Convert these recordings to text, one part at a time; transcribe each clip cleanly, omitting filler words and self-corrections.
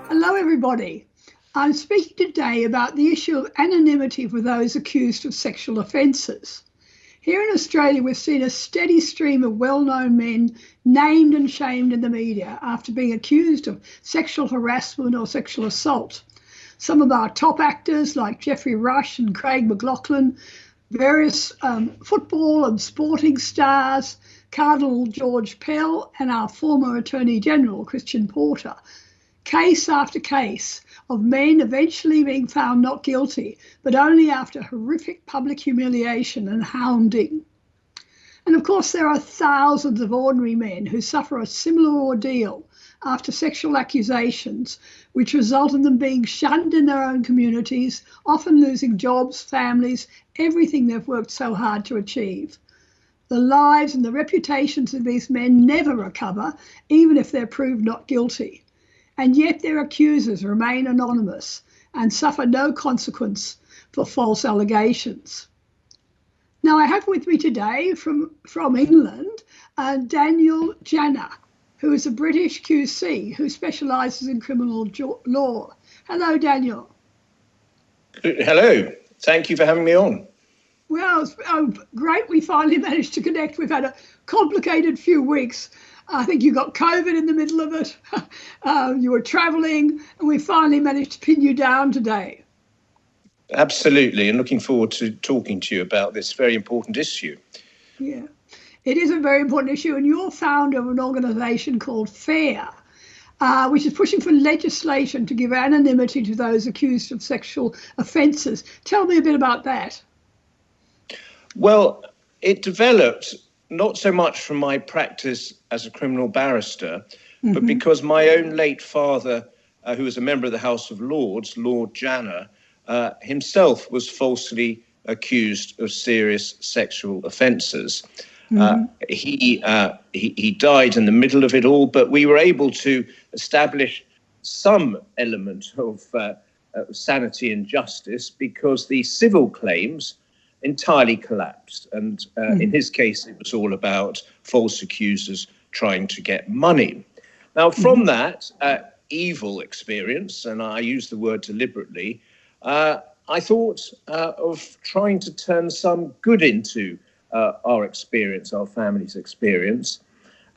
Hello everybody. I'm speaking today about the issue of anonymity for those accused of sexual offences. Here in Australia, we've seen a steady stream of well-known men named and shamed in the media after being accused of sexual harassment or sexual assault. Some of our top actors like Geoffrey Rush and Craig McLachlan, various football and sporting stars, Cardinal George Pell and our former Attorney General, Christian Porter. Case after case of men eventually being found not guilty, but only after horrific public humiliation and hounding. And of course, there are thousands of ordinary men who suffer a similar ordeal after sexual accusations, which result in them being shunned in their own communities, often losing jobs, families, everything they've worked so hard to achieve. The lives and the reputations of these men never recover, even if they're proved not guilty. And yet their accusers remain anonymous and suffer no consequence for false allegations. Now, I have with me today from England, Daniel Janner, who is a British QC who specialises in criminal law. Hello, Daniel. Hello. Thank you for having me on. Well, it's great we finally managed to connect. We've had a complicated few weeks. I think you got COVID in the middle of it. You were travelling, and we finally managed to pin you down today. Absolutely, and looking forward to talking to you about this very important issue. Yeah, it is a very important issue, and you're founder of an organisation called FAIR, which is pushing for legislation to give anonymity to those accused of sexual offences. Tell me a bit about that. Well, it developed not so much from my practice as a criminal barrister, but because my own late father, who was a member of the House of Lords, Lord Janner, himself was falsely accused of serious sexual offences. He died in the middle of it all, but we were able to establish some element of sanity and justice because the civil claims entirely collapsed. And in his case, it was all about false accusers trying to get money. Now, from that evil experience, and I use the word deliberately, I thought of trying to turn some good into our experience, our family's experience.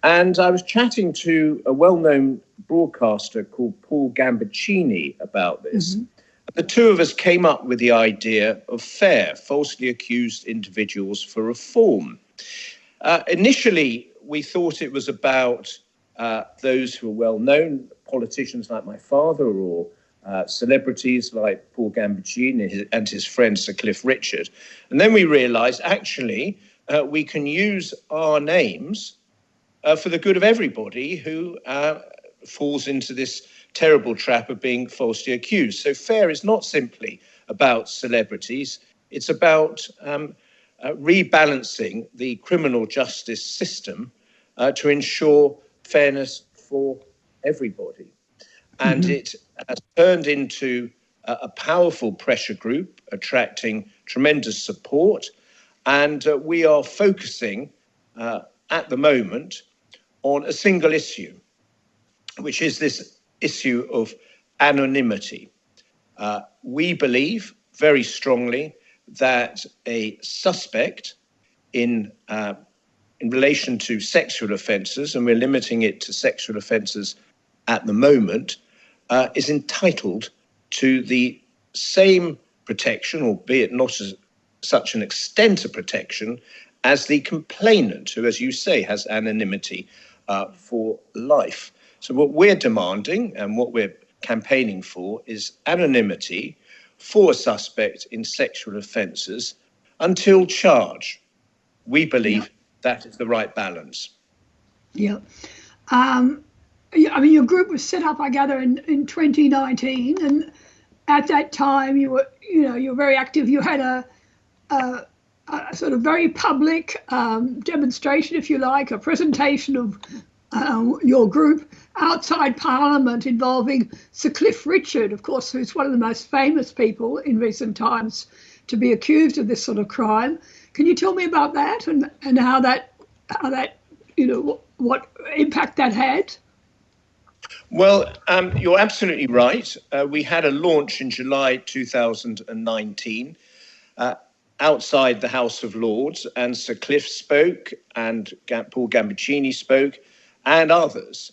And I was chatting to a well-known broadcaster called Paul Gambaccini about this. The two of us came up with the idea of FAIR, falsely accused individuals for reform. Initially, we thought it was about those who are well known, politicians like my father or celebrities like Paul Gambaccini and his friend Sir Cliff Richard. And then we realised, actually, we can use our names for the good of everybody who falls into this terrible trap of being falsely accused. So FAIR is not simply about celebrities. It's about rebalancing the criminal justice system to ensure fairness for everybody. And it has turned into a powerful pressure group, attracting tremendous support. And we are focusing at the moment on a single issue, which is this issue of anonymity. We believe very strongly that a suspect in relation to sexual offences, and we're limiting it to sexual offences at the moment, is entitled to the same protection, albeit not as such an extent of protection, as the complainant, who, as you say, has anonymity for life. So what we're demanding and what we're campaigning for is anonymity for a suspect in sexual offences until charge. We believe that is the right balance. Yeah. I mean, your group was set up, I gather, in 2019, and at that time you were very active. You had a sort of very public demonstration, if you like, a presentation of your group outside Parliament involving Sir Cliff Richard, of course, who's one of the most famous people in recent times to be accused of this sort of crime. Can you tell me about that and how that what impact that had? Well, you're absolutely right. We had a launch in July 2019 outside the House of Lords, and Sir Cliff spoke, and Paul Gambaccini spoke, and others.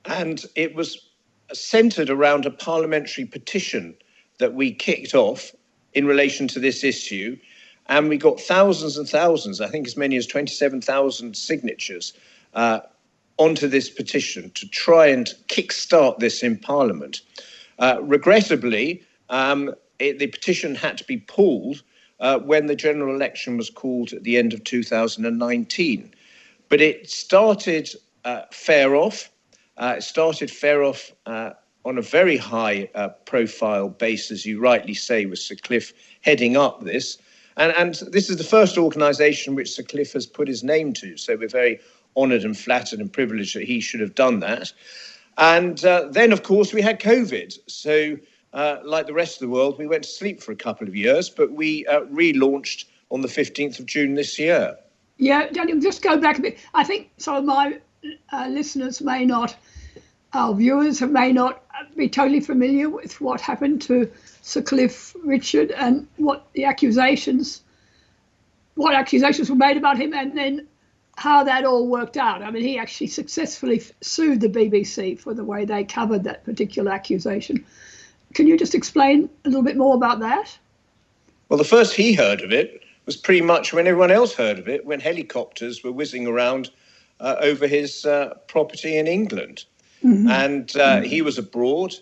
And it was centred around a parliamentary petition that we kicked off in relation to this issue. And we got thousands and thousands, I think as many as 27,000 signatures onto this petition to try and kickstart this in Parliament. Regrettably, the petition had to be pulled when the general election was called at the end of 2019. But it started fair off. It started fair off on a very high profile base, as you rightly say, with Sir Cliff heading up this. And this is the first organisation which Sir Cliff has put his name to. So we're very honoured and flattered and privileged that he should have done that. And then, of course, we had COVID. So like the rest of the world, we went to sleep for a couple of years, but we relaunched on the 15th of June this year. Yeah, Daniel, just go back a bit. I think some of my listeners may not, our viewers may not be totally familiar with what happened to Sir Cliff Richard and what accusations were made about him, and then how that all worked out. I mean, he actually successfully sued the BBC for the way they covered that particular accusation. Can you just explain a little bit more about that? Well, the first he heard of it was pretty much when everyone else heard of it, when helicopters were whizzing around over his property in England. Mm-hmm. And he was abroad.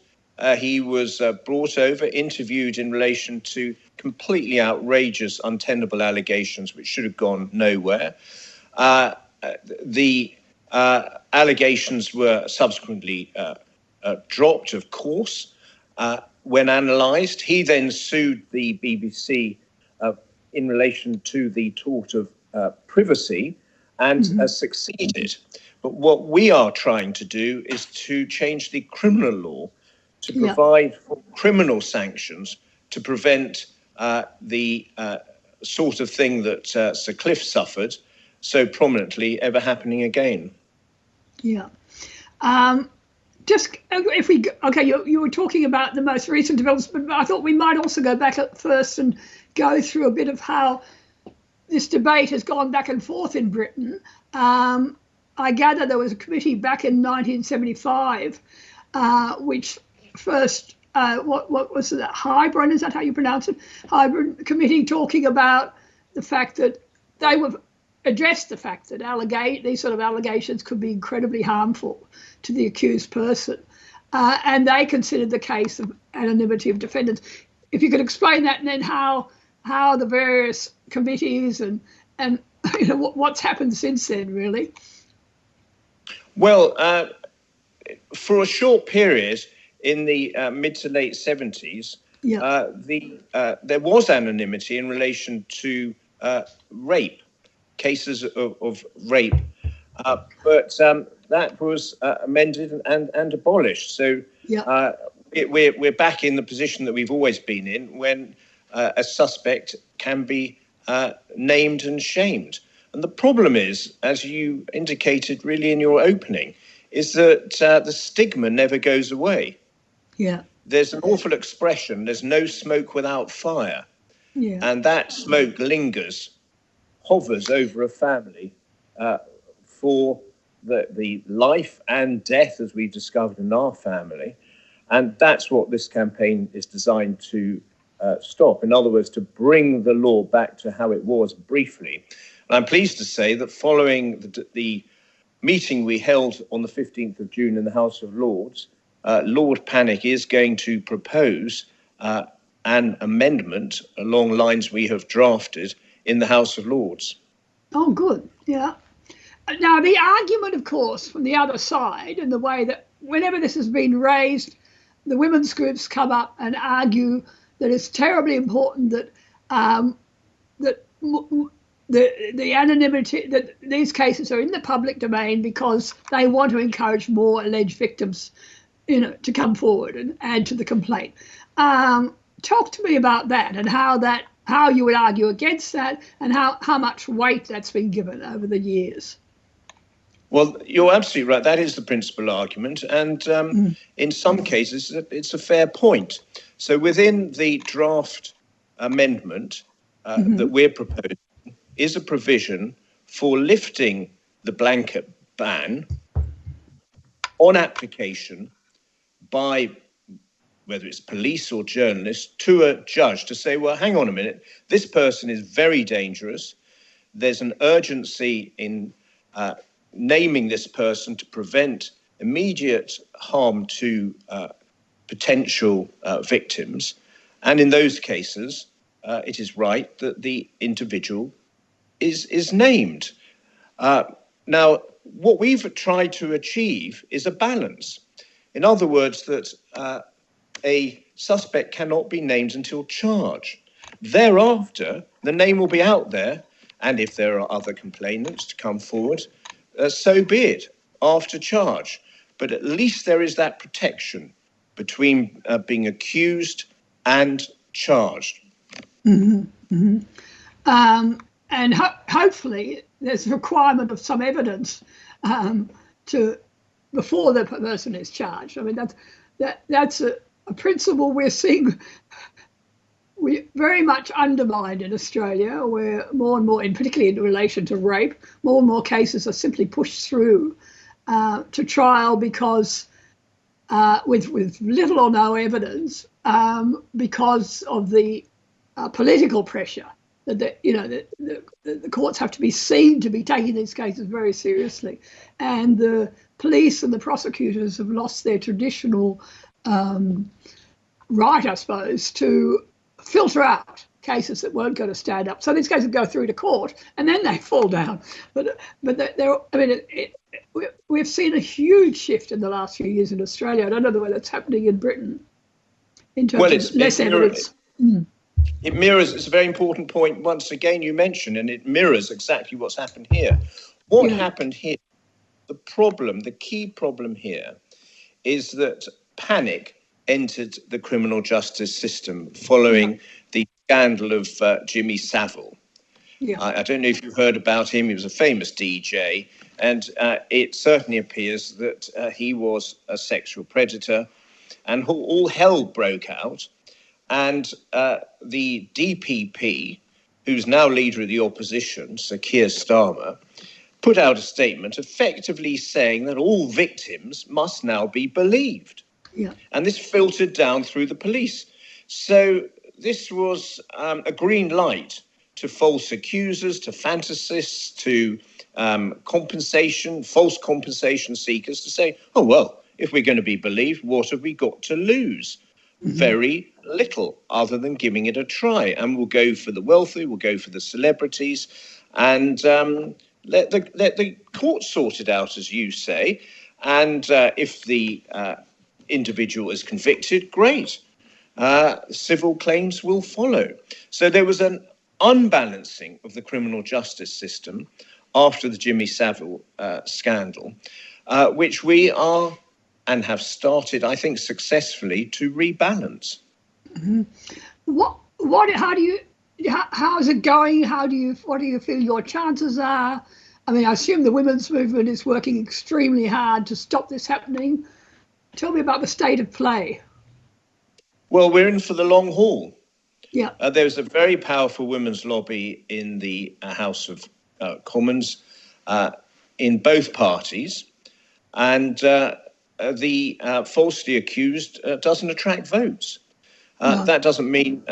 He was brought over, interviewed in relation to completely outrageous, untenable allegations which should have gone nowhere. The allegations were subsequently dropped, of course, when analysed. He then sued the BBC in relation to the tort of privacy and succeeded. But what we are trying to do is to change the criminal law to provide for criminal sanctions to prevent the sort of thing that Sir Cliff suffered so prominently ever happening again. Yeah. You were talking about the most recent developments, but I thought we might also go back at first and go through a bit of how this debate has gone back and forth in Britain. I gather there was a committee back in 1975, which first, what was it, Hybrid, is that how you pronounce it? Hybrid committee, talking about the fact that they were addressed the fact that these sort of allegations could be incredibly harmful to the accused person. And they considered the case of anonymity of defendants. If you could explain that, and then how the various committees and what's happened since then, really. Well, for a short period in the mid to late 70s, there was anonymity in relation to rape, cases of rape, but that was amended and abolished. So we're back in the position that we've always been in, when a suspect can be named and shamed. And the problem is, as you indicated really in your opening, is that the stigma never goes away. Yeah. There's an awful expression, there's no smoke without fire. Yeah. And that smoke lingers, hovers over a family for the life and death, as we've discovered in our family. And that's what this campaign is designed to stop. In other words, to bring the law back to how it was briefly. And I'm pleased to say that following the meeting we held on the 15th of June in the House of Lords, Lord Pannick is going to propose an amendment along lines we have drafted in the House of Lords. Oh, good. Yeah. Now, the argument, of course, from the other side, and the way that whenever this has been raised, the women's groups come up and argue that it's terribly important that the anonymity, that these cases are in the public domain because they want to encourage more alleged victims, to come forward and add to the complaint. Talk to me about that and how you would argue against that, and how much weight that's been given over the years. Well, you're absolutely right. That is the principal argument. And in some cases, it's a fair point. So within the draft amendment that we're proposing is a provision for lifting the blanket ban on application by whether it's police or journalists to a judge to say, well, hang on a minute, this person is very dangerous. There's an urgency in naming this person to prevent immediate harm to potential victims. And in those cases, it is right that the individual is named. Now, what we've tried to achieve is a balance. In other words, that a suspect cannot be named until charge. Thereafter, the name will be out there, and if there are other complainants to come forward, so be it, after charge. But at least there is that protection between being accused and charged. And hopefully there's a requirement of some evidence before the person is charged. I mean, that's a principle we're seeing we very much undermined in Australia, where more and more, and particularly in relation to rape, more and more cases are simply pushed through to trial because with little or no evidence, because of the political pressure that the courts have to be seen to be taking these cases very seriously, and the police and the prosecutors have lost their traditional right, I suppose, to filter out cases that weren't going to stand up. So these cases go through to court and then they fall down. But we've seen a huge shift in the last few years in Australia. I don't know whether it's happening in Britain in terms of less evidence. It mirrors, it's a very important point, once again, you mentioned, and it mirrors exactly what's happened here. What happened here, the key problem here is that panic entered the criminal justice system following the scandal of Jimmy Savile. I don't know if you've heard about him. He was a famous DJ, and it certainly appears that he was a sexual predator, and all hell broke out. And the DPP, who's now leader of the opposition, Sir Keir Starmer, put out a statement effectively saying that all victims must now be believed. And this filtered down through the police. So this was a green light to false accusers, to fantasists, to false compensation seekers to say, oh, well, if we're going to be believed, what have we got to lose? Very little, other than giving it a try. And we'll go for the wealthy, we'll go for the celebrities, and let the court sort it out, as you say. And if the individual is convicted, great. Civil claims will follow. So there was an unbalancing of the criminal justice system after the Jimmy Savile scandal, which we are and have started, I think, successfully to rebalance. How is it going? What do you feel your chances are? I mean, I assume the women's movement is working extremely hard to stop this happening. Tell me about the state of play. Well, we're in for the long haul. There's a very powerful women's lobby in the House of Commons in both parties, and the falsely accused doesn't attract votes. That doesn't mean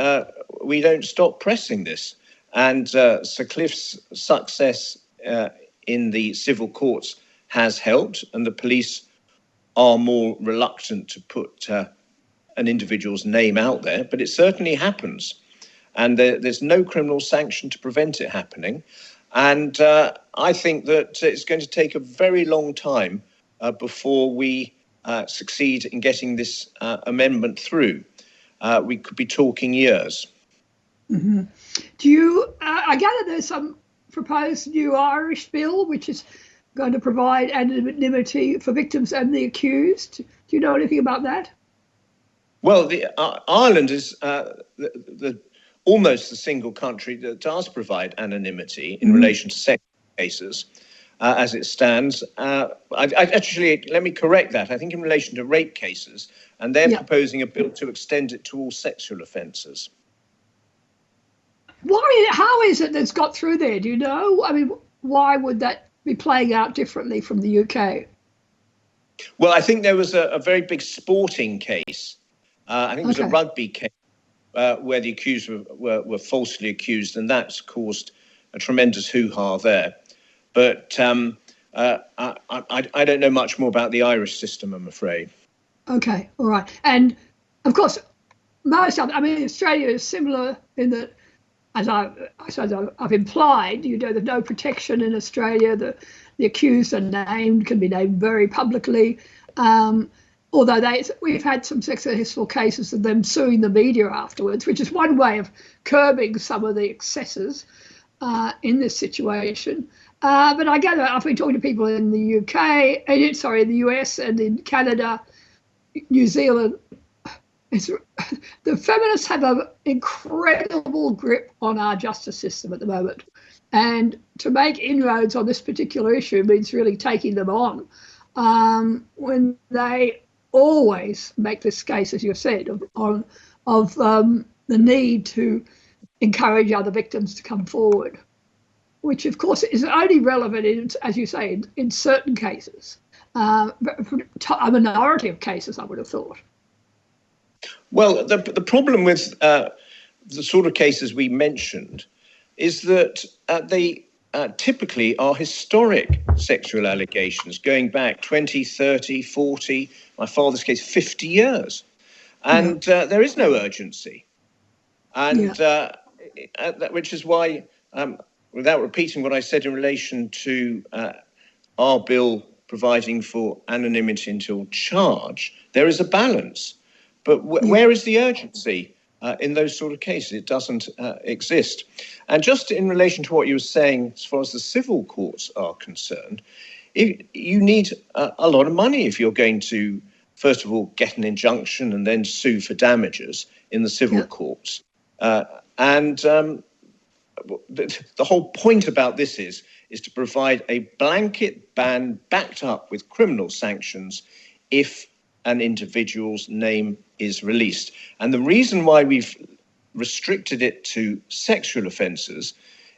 we don't stop pressing this. And Sir Cliff's success in the civil courts has helped, and the police are more reluctant to put an individual's name out there, but it certainly happens. And there's no criminal sanction to prevent it happening. And I think that it's going to take a very long time before we succeed in getting this amendment through. We could be talking years. Do you, I gather there's some proposed new Irish bill which is going to provide anonymity for victims and the accused. Do you know anything about that? Well, Ireland is almost the single country that does provide anonymity in relation to sex cases. as it stands. Actually, let me correct that. I think in relation to rape cases, and they're proposing a bill to extend it to all sexual offences. How is it that's got through there? Do you know? I mean, why would that be playing out differently from the UK? Well, I think there was a very big sporting case. I think it was a rugby case where the accused were falsely accused, and that's caused a tremendous hoo-ha there. But I don't know much more about the Irish system, I'm afraid. Okay, all right. And of course, Australia is similar in that, as I've implied, there's no protection in Australia. The accused are named, can be named very publicly. Although we've had some successful cases of them suing the media afterwards, which is one way of curbing some of the excesses in this situation. But I gather I've been talking to people in the in the US and in Canada, New Zealand. The feminists have an incredible grip on our justice system at the moment. And to make inroads on this particular issue means really taking them on when they always make this case, as you've said, of the need to encourage other victims to come forward, which of course is only relevant, as you say, in certain cases, a minority of cases, I would have thought. Well, the problem with the sort of cases we mentioned is that they typically are historic sexual allegations going back 20, 30, 40, my father's case, 50 years. And there is no urgency. And which is why, without repeating what I said in relation to our bill providing for anonymity until charge, there is a balance. But where is the urgency in those sort of cases? It doesn't exist. And just in relation to what you were saying, as far as the civil courts are concerned, you need a lot of money if you're going to, first of all, get an injunction and then sue for damages in the civil courts. And the whole point about this is to provide a blanket ban backed up with criminal sanctions if an individual's name is released. And the reason why we've restricted it to sexual offences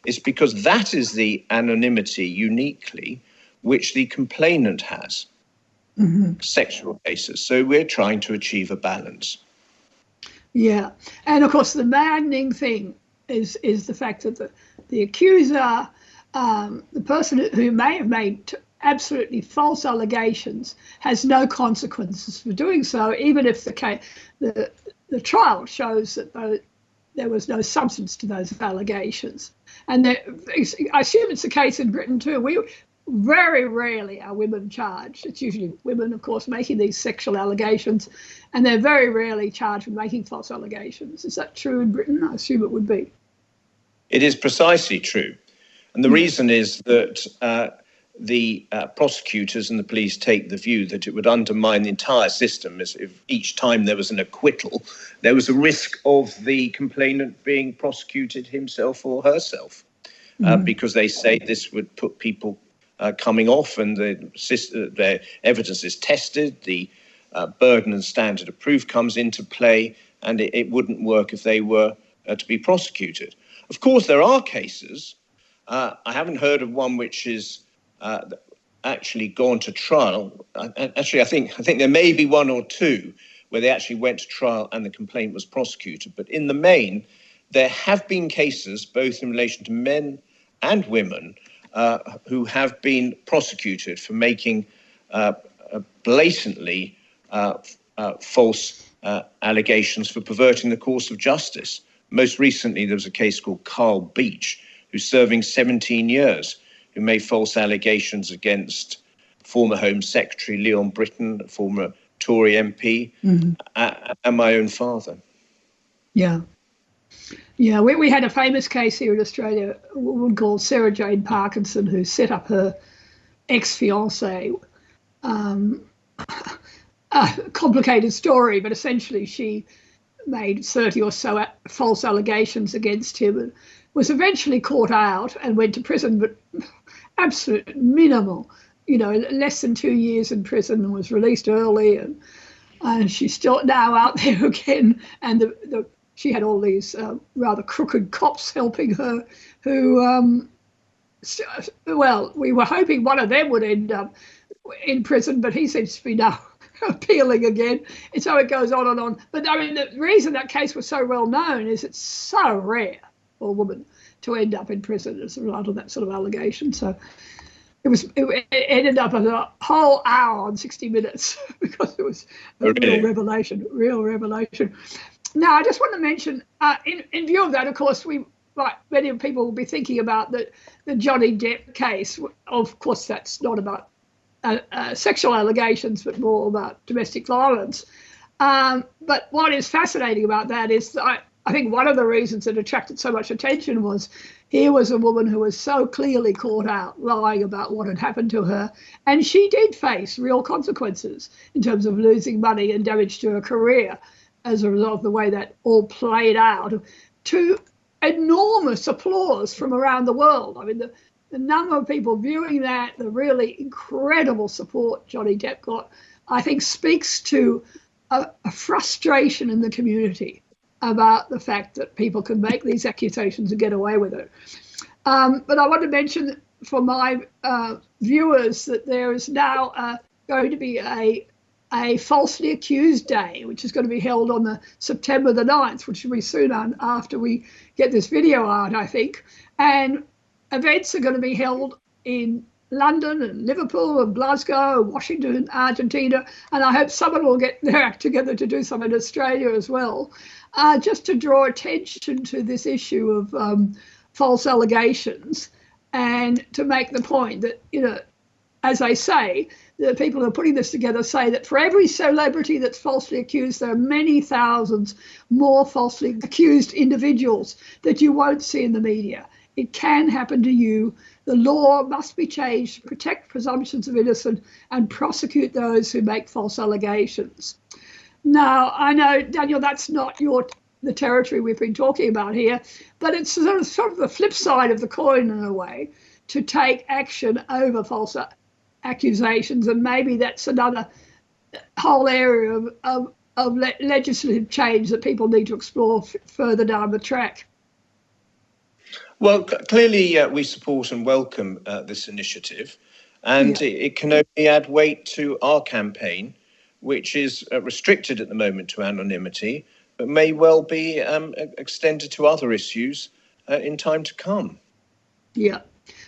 is because that is the anonymity uniquely which the complainant has. Sexual cases. So we're trying to achieve a balance. Yeah. And of course, the maddening thing is the fact that the accuser, the person who may have made absolutely false allegations, has no consequences for doing so, even if the trial shows that there was no substance to those allegations. And I assume it's the case in Britain too. Very rarely are women charged. It's usually women, of course, making these sexual allegations, and they're very rarely charged with making false allegations. Is that true in Britain? I assume it would be. It is precisely true. And the reason is that the prosecutors and the police take the view that it would undermine the entire system as if each time there was an acquittal, there was a risk of the complainant being prosecuted himself or herself, because they say this would put people coming off and their evidence is tested, the burden and standard of proof comes into play, and it wouldn't work if they were to be prosecuted. Of course, there are cases. I haven't heard of one which is actually gone to trial. Actually, I think there may be one or two where they actually went to trial and the complaint was prosecuted. But in the main, there have been cases, both in relation to men and women, who have been prosecuted for making blatantly false allegations for perverting the course of justice. Most recently, there was a case called Carl Beach, who's serving 17 years, who made false allegations against former Home Secretary Leon Britton, former Tory MP, and my own father. Yeah. Yeah, we had a famous case here in Australia, a woman called Sarah Jane Parkinson, who set up her ex-fiancé. A complicated story, but essentially she made 30 or so false allegations against him and was eventually caught out and went to prison, but absolute minimal, less than 2 years in prison and was released early. And she's still now out there again. And she had all these rather crooked cops helping her who, well, we were hoping one of them would end up in prison, but he seems to be now appealing again. And so it goes on and on. But I mean, the reason that case was so well known is it's so rare for a woman to end up in prison as a result of that sort of allegation. So it ended up as a whole hour on 60 Minutes because it was a real revelation. Now, I just want to mention, in view of that, of course, many people will be thinking about the Johnny Depp case. Of course, that's not about sexual allegations, but more about domestic violence. But what is fascinating about that is that I think one of the reasons it attracted so much attention was here was a woman who was so clearly caught out lying about what had happened to her. And she did face real consequences in terms of losing money and damage to her career as a result of the way that all played out, to enormous applause from around the world. I mean, the number of people viewing that, the really incredible support Johnny Depp got, I think speaks to a frustration in the community about the fact that people can make these accusations and get away with it. But I want to mention for my viewers that there is now going to be a falsely accused day, which is going to be held on the September the 9th, which will be soon after we get this video out, I think. And events are going to be held in London and Liverpool and Glasgow, Washington and Argentina, and I hope someone will get their act together to do some in Australia as well, just to draw attention to this issue of false allegations and to make the point that, as I say, the people who are putting this together say that for every celebrity that's falsely accused, there are many thousands more falsely accused individuals that you won't see in the media. It can happen to you. The law must be changed to protect presumptions of innocence and prosecute those who make false allegations. Now, I know, Daniel, that's not the territory we've been talking about here, but it's sort of the flip side of the coin in a way, to take action over false accusations, and maybe that's another whole area of legislative change that people need to explore further down the track. Well, clearly we support and welcome this initiative, and it can only add weight to our campaign, which is restricted at the moment to anonymity, but may well be extended to other issues in time to come. Yeah.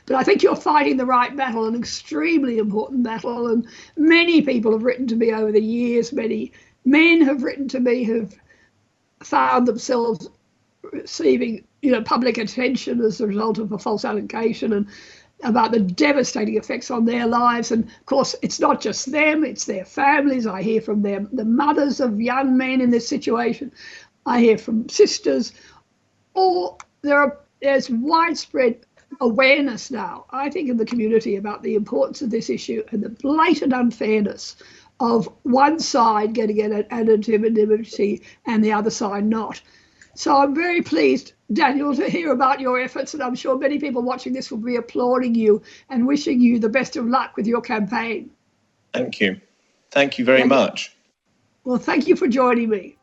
But I think you're fighting the right battle, an extremely important battle. And many people have written to me over the years, many men have written to me who've found themselves receiving, public attention as a result of a false allegation and about the devastating effects on their lives. And of course, it's not just them, it's their families. I hear from them, the mothers of young men in this situation. I hear from sisters. There's widespread awareness now, I think, in the community about the importance of this issue and the blatant unfairness of one side getting an anonymity and the other side not. So I'm very pleased, Daniel, to hear about your efforts, and I'm sure many people watching this will be applauding you and wishing you the best of luck with your campaign. Thank you. Thank you very much. Well, thank you for joining me.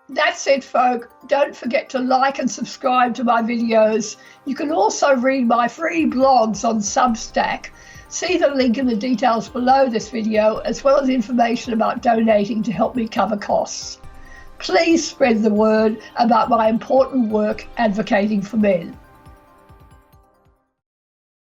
That's it, folk. Don't forget to like and subscribe to my videos. You can also read my free blogs on Substack. See the link in the details below this video, as well as information about donating to help me cover costs. Please spread the word about my important work advocating for men.